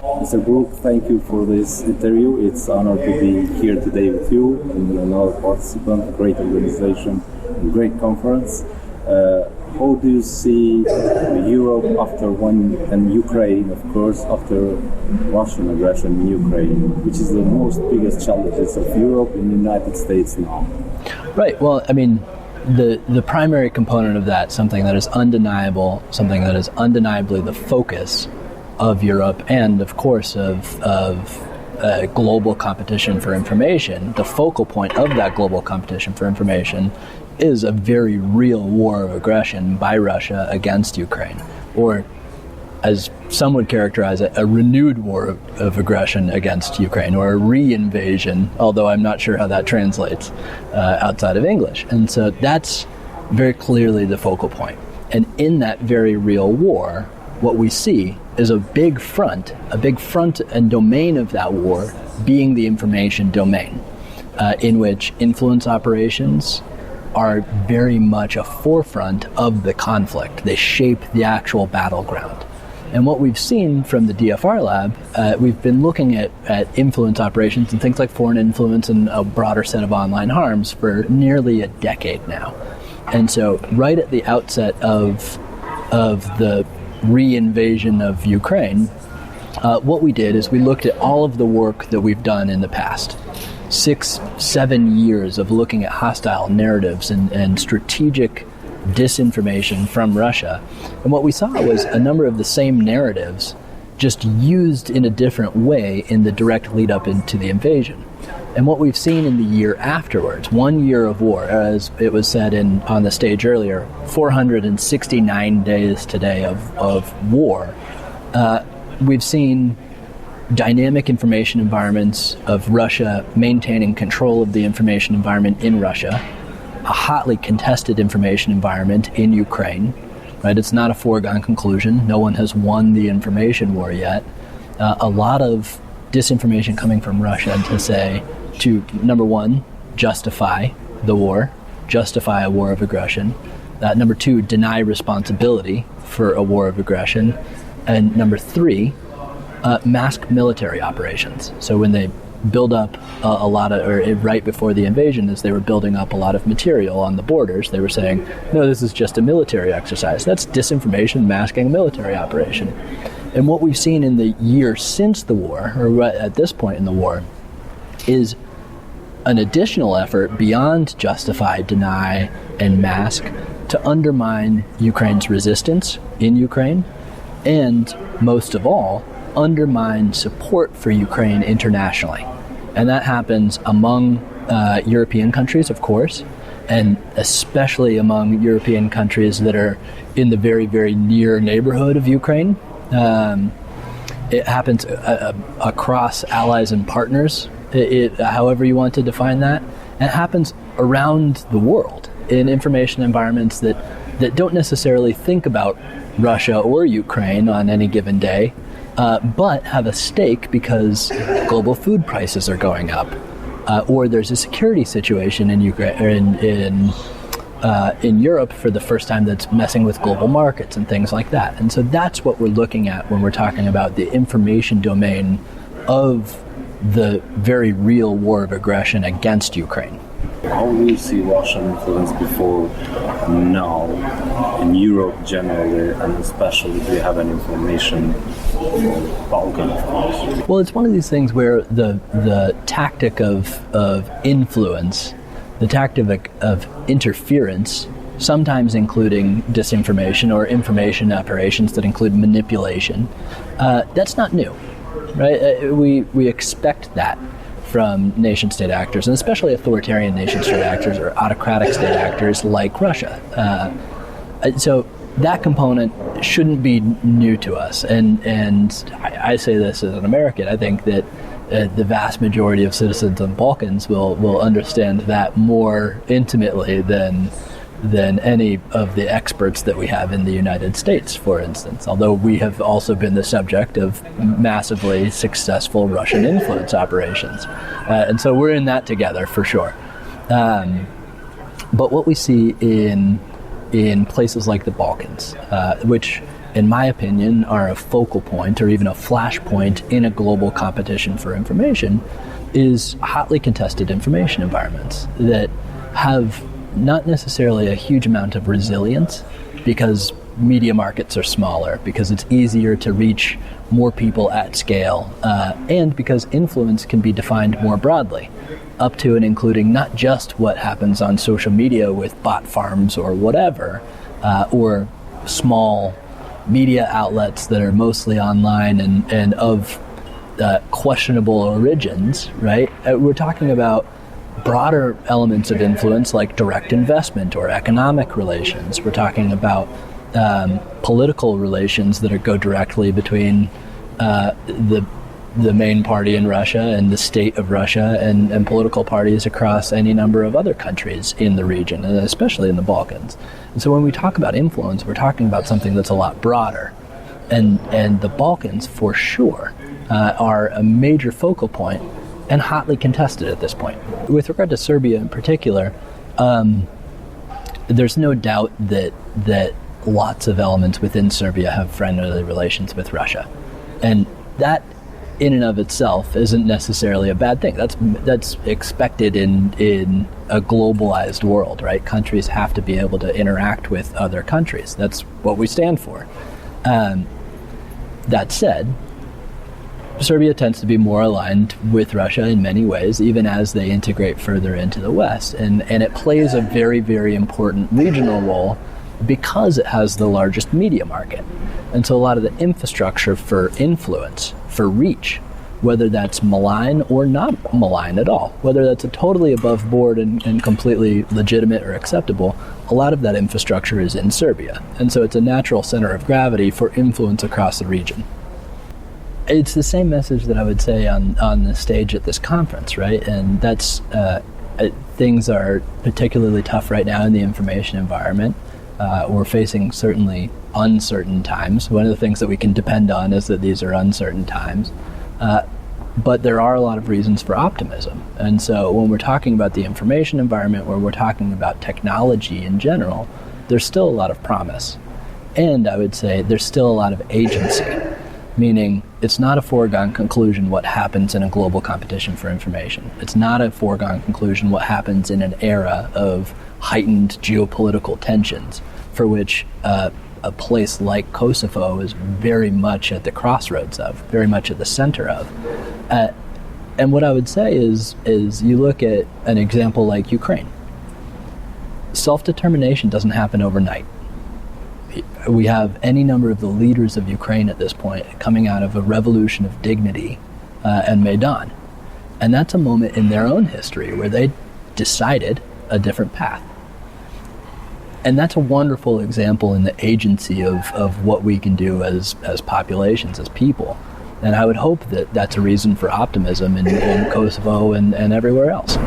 Mr. Brook, thank you for this interview. It's an honor to be here today with you and another participant, great organization, and great conference. How do you see Europe after and Ukraine, of course, after Russian aggression in Ukraine, which is the most biggest challenges of Europe and the United States now? Right. Well, I mean, the primary component of that, something that is undeniable, something that is undeniably the focus of Europe and, of course, of global competition for information, the focal point of that global competition for information is a very real war of aggression by Russia against Ukraine, or as some would characterize it, a renewed war of aggression against Ukraine, or a re-invasion, although I'm not sure how that translates outside of English. And so that's very clearly the focal point. And in that very real war, what we see is a big front and domain of that war being the information domain, in which influence operations are very much a forefront of the conflict. They shape the actual battleground. And what we've seen from the DFR lab, we've been looking at influence operations and things like foreign influence and a broader set of online harms for nearly a decade now. And so right at the outset of the re-invasion of Ukraine, what we did is we looked at all of the work that we've done in the past 6-7 years of looking at hostile narratives and strategic disinformation from Russia. And what we saw was a number of the same narratives just used in a different way in the direct lead up into the invasion. And what we've seen in the year afterwards, 1 year of war, as it was said on the stage earlier, 469 days today of war, we've seen dynamic information environments of Russia maintaining control of the information environment in Russia, a hotly contested information environment in Ukraine, right? It's not a foregone conclusion. No one has won the information war yet. A lot of disinformation coming from Russia to, number one, justify the war, justify a war of aggression. Number two, deny responsibility for a war of aggression. And number three, mask military operations. So when they build up right before the invasion, as they were building up a lot of material on the borders, they were saying, no, this is just a military exercise. That's disinformation masking a military operation. And what we've seen in the year since the war, or right at this point in the war, is an additional effort beyond justify, deny, and mask to undermine Ukraine's resistance in Ukraine, and most of all, undermine support for Ukraine internationally. And that happens among European countries, of course, and especially among European countries that are in the very, very near neighborhood of Ukraine. It happens across allies and partners, however you want to define that. And it happens around the world in information environments that don't necessarily think about Russia or Ukraine on any given day, but have a stake because global food prices are going up, or there's a security situation in Ukraine, in Europe for the first time that's messing with global markets and things like that. And so that's what we're looking at when we're talking about the information domain of the very real war of aggression against Ukraine. How do you see Russian influence before now in Europe generally, and especially do you have any information on Balkans, of course? Well, it's one of these things where the tactic of influence, the tactic of interference, sometimes including disinformation or information operations that include manipulation, that's not new, right? We expect that from nation-state actors, and especially authoritarian nation-state actors or autocratic state actors like Russia. So that component shouldn't be new to us. And I say this as an American. I think that the vast majority of citizens in the Balkans will understand that more intimately than any of the experts that we have in the United States, for instance, although we have also been the subject of massively successful Russian influence operations. And so we're in that together for sure. But what we see in places like the Balkans, which in my opinion, are a focal point or even a flashpoint in a global competition for information is hotly contested information environments that have not necessarily a huge amount of resilience because media markets are smaller, because it's easier to reach more people at scale, and because influence can be defined more broadly, up to and including not just what happens on social media with bot farms or whatever, or small media outlets that are mostly online and of questionable origins, right? We're talking about broader elements of influence like direct investment or economic relations. We're talking about political relations that go directly between the main party in Russia and the state of Russia and political parties across any number of other countries in the region, and especially in the Balkans. And so when we talk about influence, we're talking about something that's a lot broader. And the Balkans, for sure, are a major focal point and hotly contested at this point. With regard to Serbia in particular, there's no doubt that lots of elements within Serbia have friendly relations with Russia. And that in and of itself isn't necessarily a bad thing. That's expected in a globalized world, right? Countries have to be able to interact with other countries. That's what we stand for. That said, Serbia tends to be more aligned with Russia in many ways, even as they integrate further into the West. And it plays a very, very important regional role because it has the largest media market. And so a lot of the infrastructure for influence, for reach, whether that's malign or not malign at all, whether that's a totally above board and completely legitimate or acceptable, a lot of that infrastructure is in Serbia. And so it's a natural center of gravity for influence across the region. It's the same message that I would say on the stage at this conference, right? And that's things are particularly tough right now in the information environment. We're facing certainly uncertain times. One of the things that we can depend on is that these are uncertain times. But there are a lot of reasons for optimism. And so when we're talking about the information environment, where we're talking about technology in general, there's still a lot of promise. And I would say there's still a lot of agency, meaning it's not a foregone conclusion what happens in a global competition for information. It's not a foregone conclusion what happens in an era of heightened geopolitical tensions, for which a place like Kosovo is very much at the crossroads of, very much at the center of. And what I would say is you look at an example like Ukraine. Self-determination doesn't happen overnight. We have any number of the leaders of Ukraine at this point coming out of a revolution of dignity and Maidan. And that's a moment in their own history where they decided a different path. And that's a wonderful example in the agency of what we can do as populations, as people. And I would hope that that's a reason for optimism in Kosovo and everywhere else.